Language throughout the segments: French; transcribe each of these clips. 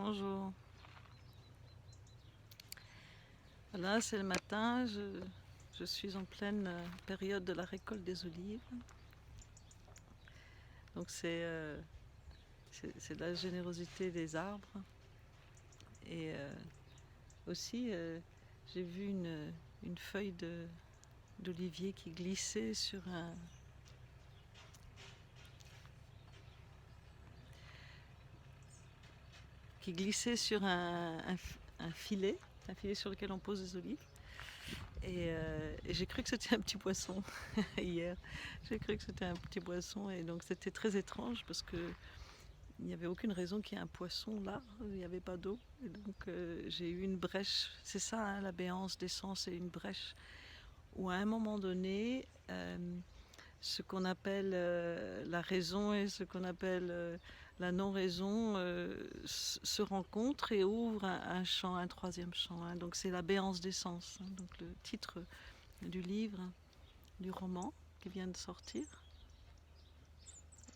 Bonjour. Voilà, c'est le matin, je suis en pleine période de la récolte des olives. Donc c'est de la générosité des arbres. Et aussi, j'ai vu une feuille d'olivier qui glissait sur un filet sur lequel on pose des olives. Et j'ai cru que c'était un petit poisson hier. J'ai cru que c'était un petit poisson et donc c'était très étrange parce que il n'y avait aucune raison qu'il y ait un poisson là, il n'y avait pas d'eau. Et donc j'ai eu une brèche, c'est ça hein, la béance d'essence, c'est une brèche où à un moment donné, ce qu'on appelle la raison et ce qu'on appelle la non-raison se rencontrent et ouvrent un champ, un troisième champ. Hein. Donc c'est la béance d'essence, hein, donc le titre du livre, du roman qui vient de sortir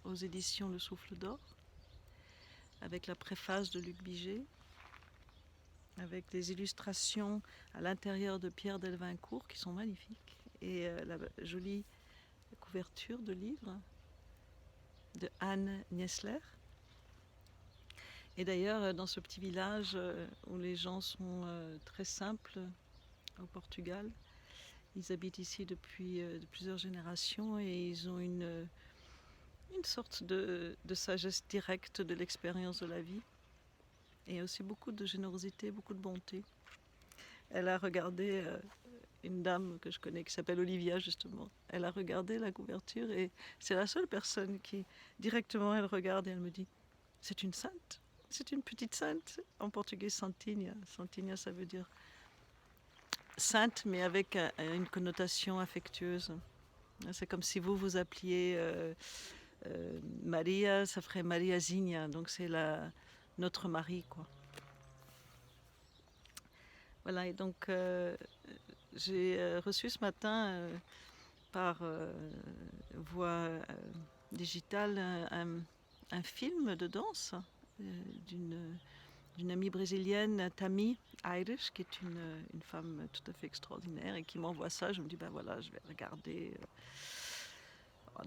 aux éditions Le Souffle d'Or, avec la préface de Luc Biget, avec des illustrations à l'intérieur de Pierre Delvincourt qui sont magnifiques, et la jolie couverture de livre de Anne Niesler. Et d'ailleurs, dans ce petit village où les gens sont très simples au Portugal, ils habitent ici depuis plusieurs générations et ils ont une sorte de sagesse directe de l'expérience de la vie et aussi beaucoup de générosité, beaucoup de bonté. Elle a regardé une dame que je connais qui s'appelle Olivia justement. Elle a regardé la couverture et c'est la seule personne qui directement elle regarde et elle me dit c'est une sainte, c'est une petite sainte. En portugais santinha. Santinha ça veut dire sainte mais avec une connotation affectueuse. C'est comme si vous appeliez Maria, ça ferait Mariazinha, donc c'est notre Marie quoi. Voilà, et donc j'ai reçu ce matin par voie digitale un film de danse d'une amie brésilienne, Tammy Aires, qui est une femme tout à fait extraordinaire et qui m'envoie ça. Je me dis, ben voilà, je vais regarder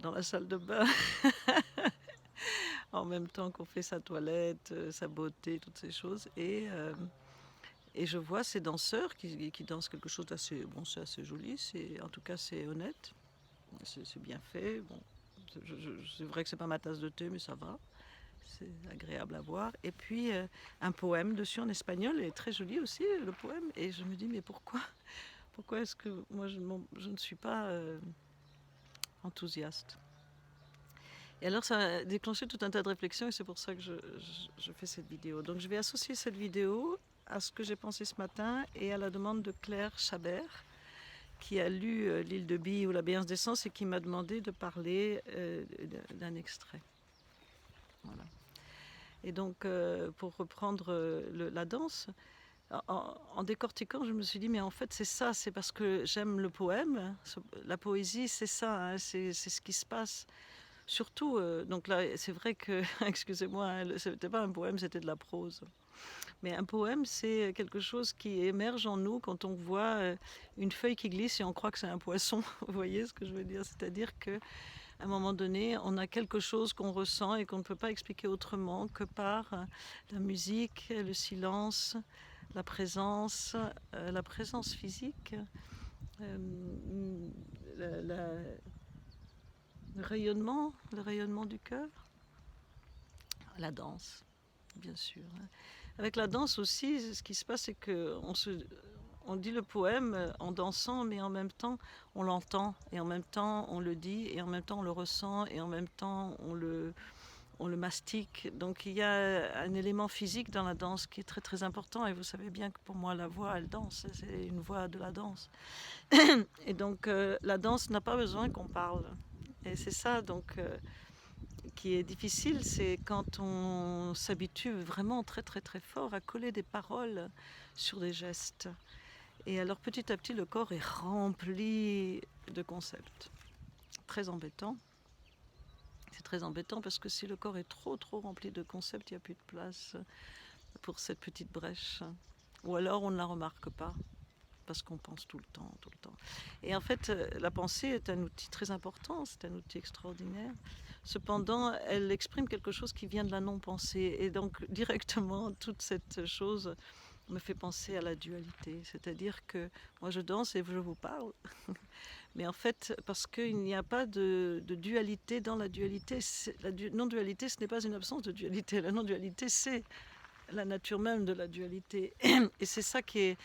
dans la salle de bain, en même temps qu'on fait sa toilette, sa beauté, toutes ces choses. Et je vois ces danseurs qui dansent quelque chose d'assez bon, c'est assez joli, en tout cas c'est honnête, c'est bien fait. Bon, c'est vrai que c'est pas ma tasse de thé, mais ça va, c'est agréable à voir. Et puis un poème dessus en espagnol, et très joli aussi le poème. Et je me dis mais pourquoi est-ce que moi je ne suis pas enthousiaste? Et alors ça a déclenché tout un tas de réflexions et c'est pour ça que je fais cette vidéo. Donc je vais associer cette vidéo à ce que j'ai pensé ce matin et à la demande de Claire Chabert, qui a lu L'île de Bille ou La béance d'essence et qui m'a demandé de parler d'un extrait. Voilà. Et donc pour reprendre la danse, en décortiquant, je me suis dit mais en fait c'est ça, c'est parce que j'aime le poème, la poésie c'est ça, hein, c'est ce qui se passe. Surtout, donc là, c'est vrai que, excusez-moi, hein, c'était pas un poème, c'était de la prose. Mais un poème, c'est quelque chose qui émerge en nous quand on voit une feuille qui glisse et on croit que c'est un poisson. Vous voyez ce que je veux dire? C'est-à-dire qu'à un moment donné, on a quelque chose qu'on ressent et qu'on ne peut pas expliquer autrement que par la musique, le silence, la présence physique, euh, le rayonnement du cœur. La danse, bien sûr. Avec la danse aussi, ce qui se passe, c'est on dit le poème en dansant, mais en même temps, on l'entend, et en même temps, on le dit, et en même temps, on le ressent, et en même temps, on le mastique. Donc, il y a un élément physique dans la danse qui est très, très important, et vous savez bien que pour moi, la voix, elle danse, c'est une voix de la danse. Et donc, la danse n'a pas besoin qu'on parle. Et c'est ça, donc... qui est difficile, c'est quand on s'habitue vraiment très très très fort à coller des paroles sur des gestes. Et alors petit à petit, le corps est rempli de concepts. Très embêtant. C'est très embêtant parce que si le corps est trop rempli de concepts, il n'y a plus de place pour cette petite brèche. Ou alors on ne la remarque pas, parce qu'on pense tout le temps, tout le temps. Et en fait, la pensée est un outil très important, c'est un outil extraordinaire. Cependant, elle exprime quelque chose qui vient de la non-pensée. Et donc, directement, toute cette chose me fait penser à la dualité. C'est-à-dire que moi, je danse et je vous parle. Mais en fait, parce qu'il n'y a pas de dualité dans la dualité. La non-dualité, ce n'est pas une absence de dualité. La non-dualité, c'est la nature même de la dualité. Et c'est ça qui est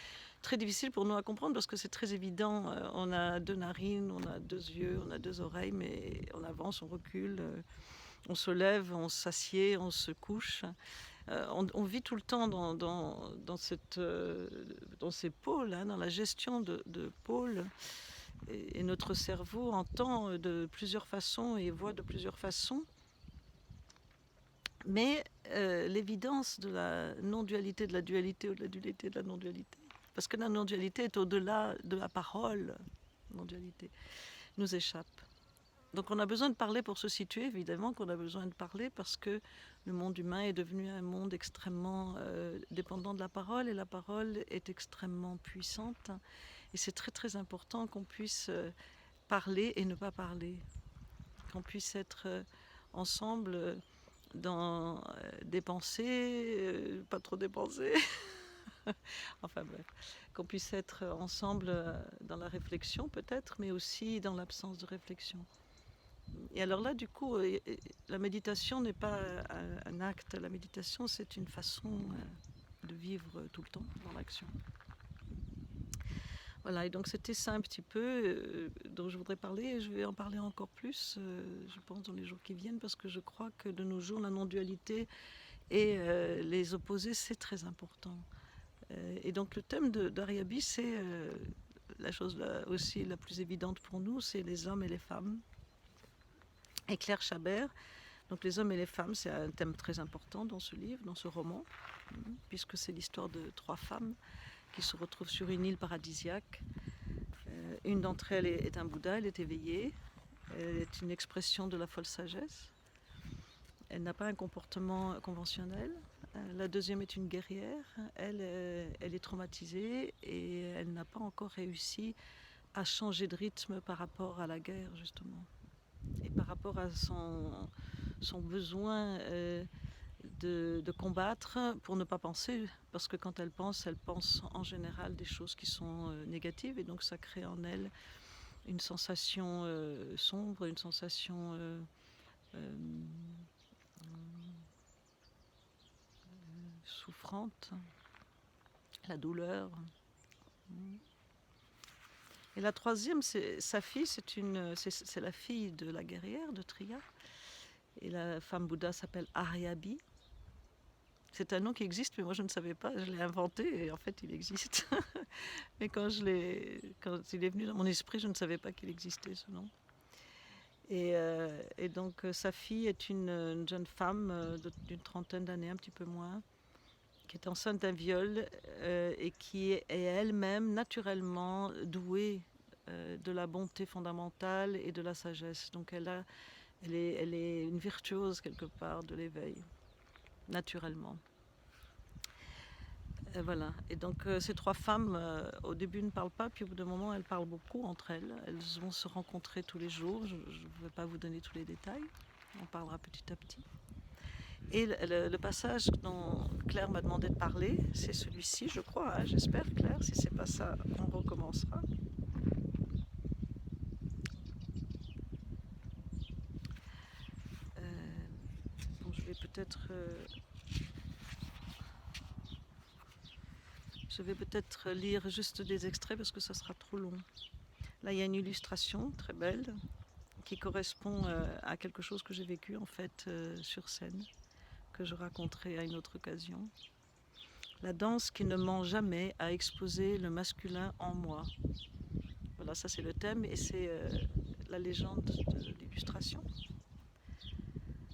très difficile pour nous à comprendre parce que c'est très évident. On a deux narines, on a deux yeux, on a deux oreilles, mais on avance, on recule, on se lève, on s'assied, on se couche. On vit tout le temps dans ces pôles, hein, dans la gestion de pôles. Et notre cerveau entend de plusieurs façons et voit de plusieurs façons. Mais l'évidence de la non-dualité, de la dualité ou de la dualité de la non-dualité, parce que la non-dualité est au-delà de la parole, non-dualité, nous échappe. Donc on a besoin de parler pour se situer, évidemment qu'on a besoin de parler parce que le monde humain est devenu un monde extrêmement dépendant de la parole et la parole est extrêmement puissante. Et c'est très très important qu'on puisse parler et ne pas parler, qu'on puisse être ensemble dans des pensées, pas trop des pensées, enfin bref, qu'on puisse être ensemble dans la réflexion peut-être, mais aussi dans l'absence de réflexion. Et alors là, du coup, la méditation n'est pas un acte, la méditation c'est une façon de vivre tout le temps dans l'action. Voilà, et donc c'était ça un petit peu dont je voudrais parler, et je vais en parler encore plus, je pense, dans les jours qui viennent, parce que je crois que de nos jours, la non-dualité et les opposés, c'est très important. Et donc le thème d'Ariabi, c'est la chose aussi la plus évidente pour nous, c'est les hommes et les femmes. Et Claire Chabert, donc les hommes et les femmes, c'est un thème très important dans ce livre, dans ce roman, puisque c'est l'histoire de 3 femmes qui se retrouvent sur une île paradisiaque. Une d'entre elles est un Bouddha, elle est éveillée, elle est une expression de la folle sagesse. Elle n'a pas un comportement conventionnel. La deuxième est une guerrière, elle est traumatisée et elle n'a pas encore réussi à changer de rythme par rapport à la guerre, justement. Et par rapport à son besoin de combattre pour ne pas penser, parce que quand elle pense en général des choses qui sont négatives, et donc ça crée en elle une sensation sombre, une sensation souffrante, la douleur. Et la troisième, c'est sa fille, c'est la fille de la guerrière, de Triya. Et la femme Bouddha s'appelle Ariabi. C'est un nom qui existe, mais moi je ne savais pas, je l'ai inventé et en fait il existe. Mais quand il est venu dans mon esprit, je ne savais pas qu'il existait ce nom. Et donc sa fille est une jeune femme d'une trentaine d'années, un petit peu moins, qui est enceinte d'un viol et qui est elle-même naturellement douée de la bonté fondamentale et de la sagesse. Donc elle est une virtuose quelque part de l'éveil, naturellement. Voilà. Et donc ces 3 femmes, au début ne parlent pas, puis au bout d'un moment elles parlent beaucoup entre elles. Elles vont se rencontrer tous les jours. Je ne vais pas vous donner tous les détails. On parlera petit à petit. Et le passage dont Claire m'a demandé de parler, c'est celui-ci, je crois. Hein, j'espère, Claire. Si c'est pas ça, on recommencera. Bon, je vais peut-être lire juste des extraits parce que ça sera trop long. Là, il y a une illustration très belle qui correspond à quelque chose que j'ai vécu en fait sur scène, que je raconterai à une autre occasion. La danse qui ne ment jamais a exposé le masculin en moi. Voilà, ça c'est le thème et c'est la légende de l'illustration.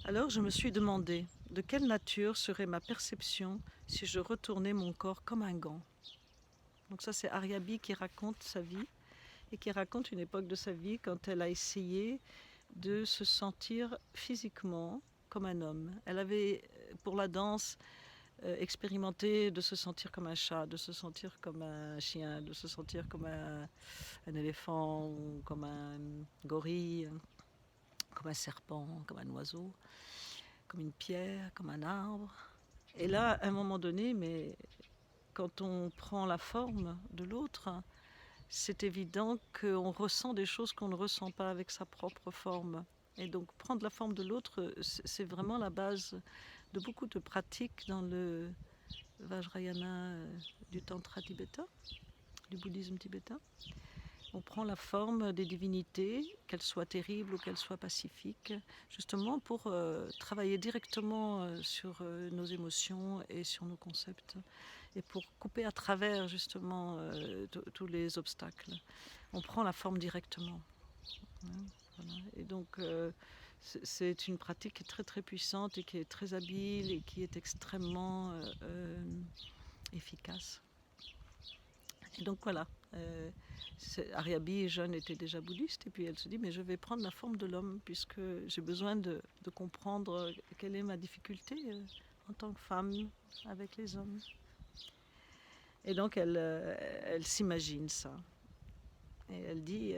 Alors je me suis demandé de quelle nature serait ma perception si je retournais mon corps comme un gant. Donc ça c'est Ariabi qui raconte sa vie et qui raconte une époque de sa vie quand elle a essayé de se sentir physiquement comme un homme. Elle avait, pour la danse, expérimenter de se sentir comme un chat, de se sentir comme un chien, de se sentir comme un éléphant, comme un gorille, comme un serpent, comme un oiseau, comme une pierre, comme un arbre. Et là, à un moment donné, mais quand on prend la forme de l'autre, c'est évident qu'on ressent des choses qu'on ne ressent pas avec sa propre forme. Et donc prendre la forme de l'autre, c'est vraiment la base de beaucoup de pratiques dans le Vajrayana du Tantra tibétain, du bouddhisme tibétain. On prend la forme des divinités, qu'elles soient terribles ou qu'elles soient pacifiques, justement pour travailler directement sur nos émotions et sur nos concepts, et pour couper à travers justement tous les obstacles. On prend la forme directement. Voilà. Et donc c'est une pratique qui est très très puissante et qui est très habile et qui est extrêmement efficace. Et donc voilà, Ariabi, jeune, était déjà bouddhiste, et puis elle se dit, mais je vais prendre la forme de l'homme, puisque j'ai besoin de comprendre quelle est ma difficulté en tant que femme avec les hommes. Et donc elle s'imagine ça. Et elle dit,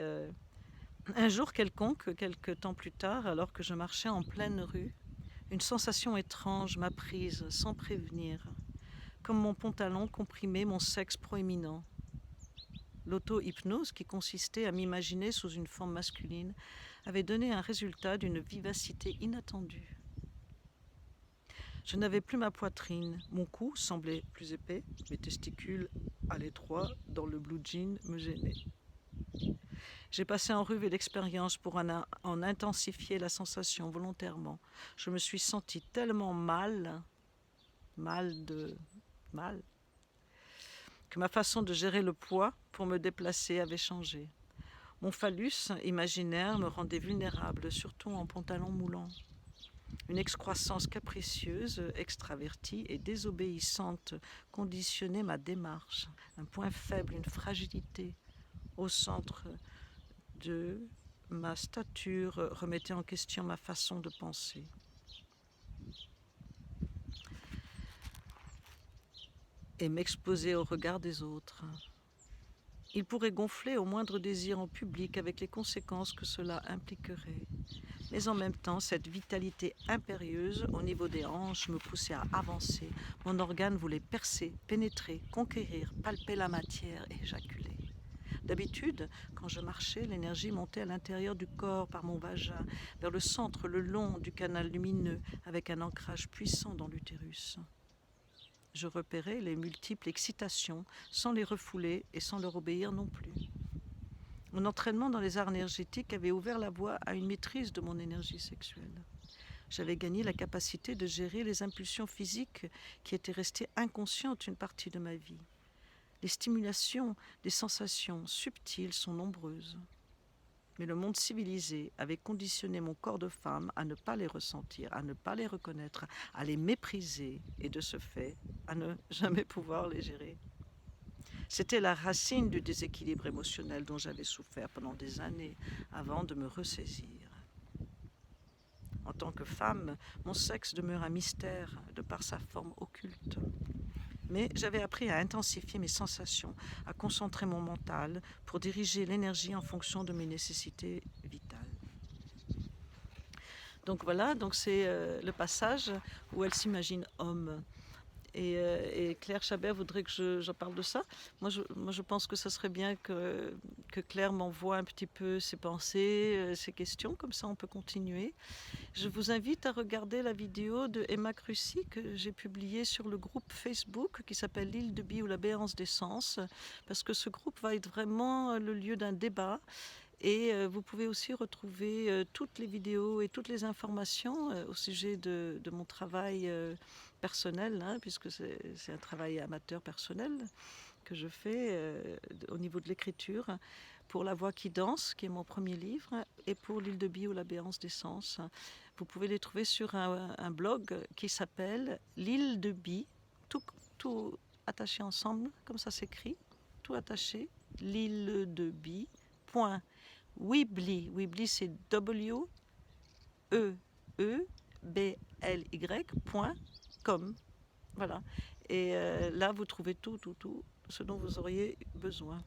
un jour quelconque, quelque temps plus tard, alors que je marchais en pleine rue, une sensation étrange m'a prise sans prévenir, comme mon pantalon comprimait mon sexe proéminent. L'auto-hypnose, qui consistait à m'imaginer sous une forme masculine, avait donné un résultat d'une vivacité inattendue. Je n'avais plus ma poitrine, mon cou semblait plus épais, mes testicules à l'étroit dans le blue jean me gênaient. J'ai passé en revue l'expérience pour en intensifier la sensation volontairement. Je me suis sentie tellement mal, que ma façon de gérer le poids pour me déplacer avait changé. Mon phallus imaginaire me rendait vulnérable, surtout en pantalon moulant. Une excroissance capricieuse, extravertie et désobéissante conditionnait ma démarche. Un point faible, une fragilité au centre de ma stature remettait en question ma façon de penser. Et m'exposer au regard des autres. Il pourrait gonfler au moindre désir en public avec les conséquences que cela impliquerait. Mais en même temps, cette vitalité impérieuse au niveau des hanches me poussait à avancer. Mon organe voulait percer, pénétrer, conquérir, palper la matière et éjaculer. D'habitude, quand je marchais, l'énergie montait à l'intérieur du corps par mon vagin, vers le centre, le long du canal lumineux, avec un ancrage puissant dans l'utérus. Je repérais les multiples excitations sans les refouler et sans leur obéir non plus. Mon entraînement dans les arts énergétiques avait ouvert la voie à une maîtrise de mon énergie sexuelle. J'avais gagné la capacité de gérer les impulsions physiques qui étaient restées inconscientes une partie de ma vie. Les stimulations des sensations subtiles sont nombreuses. Mais le monde civilisé avait conditionné mon corps de femme à ne pas les ressentir, à ne pas les reconnaître, à les mépriser et de ce fait, à ne jamais pouvoir les gérer. C'était la racine du déséquilibre émotionnel dont j'avais souffert pendant des années avant de me ressaisir. En tant que femme, mon sexe demeure un mystère de par sa forme occulte. Mais j'avais appris à intensifier mes sensations, à concentrer mon mental pour diriger l'énergie en fonction de mes nécessités vitales. Donc voilà, donc c'est le passage où elle s'imagine homme. Et Claire Chabert voudrait que j'en parle de ça. Moi, je pense que ça serait bien que Claire m'envoie un petit peu ses pensées, ses questions, comme ça on peut continuer. Je vous invite à regarder la vidéo de Emma Crucy que j'ai publiée sur le groupe Facebook qui s'appelle L'île de Bi ou la béance des sens, parce que ce groupe va être vraiment le lieu d'un débat. Et vous pouvez aussi retrouver toutes les vidéos et toutes les informations au sujet de mon travail personnel, hein, puisque c'est un travail amateur personnel que je fais au niveau de l'écriture, pour La Voix qui danse, qui est mon premier livre, et pour L'île de Bi ou la béance des sens. Vous pouvez les trouver sur un blog qui s'appelle L'île de Bi, tout attaché ensemble, comme ça s'écrit, tout attaché, l'île de Bi. Weebly, Weebly c'est WEEBLY.com. Voilà. Et là, vous trouvez tout ce dont vous auriez besoin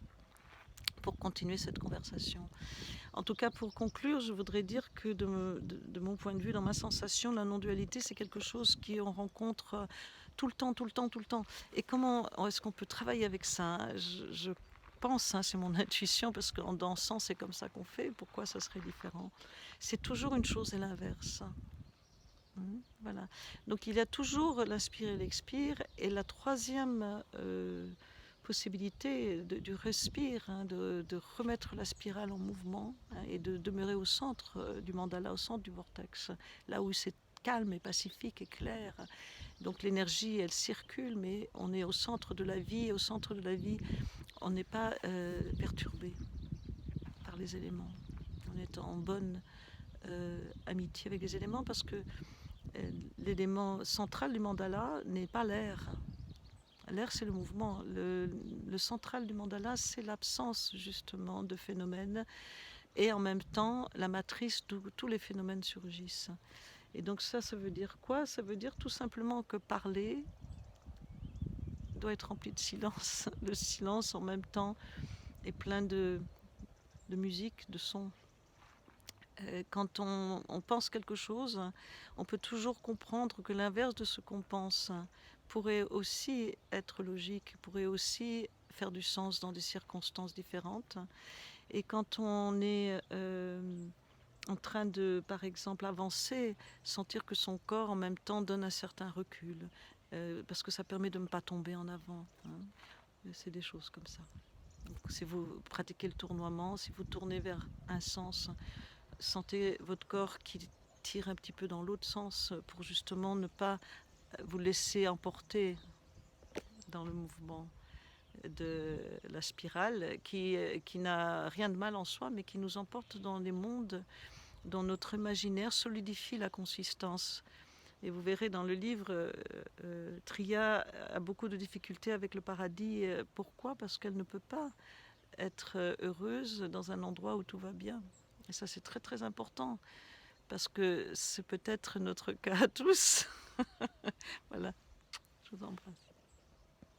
pour continuer cette conversation. En tout cas, pour conclure, je voudrais dire que de mon point de vue, dans ma sensation, la non-dualité, c'est quelque chose qu'on rencontre tout le temps, tout le temps, tout le temps. Et comment est-ce qu'on peut travailler avec ça? Je pense, c'est mon intuition, parce qu'en dansant, c'est comme ça qu'on fait. Pourquoi ça serait différent? C'est toujours une chose et l'inverse. Voilà. Donc il y a toujours l'inspire et l'expire. Et la troisième possibilité du respire, de remettre la spirale en mouvement, et de demeurer au centre du mandala, au centre du vortex, là où c'est calme et pacifique et clair. Donc l'énergie, elle circule, mais on est au centre de la vie. Et au centre de la vie, on n'est pas perturbé par les éléments. On est en bonne amitié avec les éléments, parce que l'élément central du mandala n'est pas l'air. L'air, c'est le mouvement. Le central du mandala, c'est l'absence justement de phénomènes, et en même temps la matrice d'où tous les phénomènes surgissent. Et donc ça veut dire quoi? Ça veut dire tout simplement que parler doit être rempli de silence. Le silence en même temps est plein de musique, de son. Quand on pense quelque chose, on peut toujours comprendre que l'inverse de ce qu'on pense pourrait aussi être logique, pourrait aussi faire du sens dans des circonstances différentes. Et quand on est en train de, par exemple, avancer, sentir que son corps en même temps donne un certain recul, parce que ça permet de ne pas tomber en avant. C'est des choses comme ça. Donc, si vous pratiquez le tournoiement, si vous tournez vers un sens, sentez votre corps qui tire un petit peu dans l'autre sens, pour justement ne pas vous laisser emporter dans le mouvement de la spirale, qui n'a rien de mal en soi, mais qui nous emporte dans des mondes dont notre imaginaire solidifie la consistance. Et vous verrez dans le livre, Tria a beaucoup de difficultés avec le paradis. Pourquoi? Parce qu'elle ne peut pas être heureuse dans un endroit où tout va bien. Et ça, c'est très très important, parce que c'est peut-être notre cas à tous. Voilà, je vous embrasse.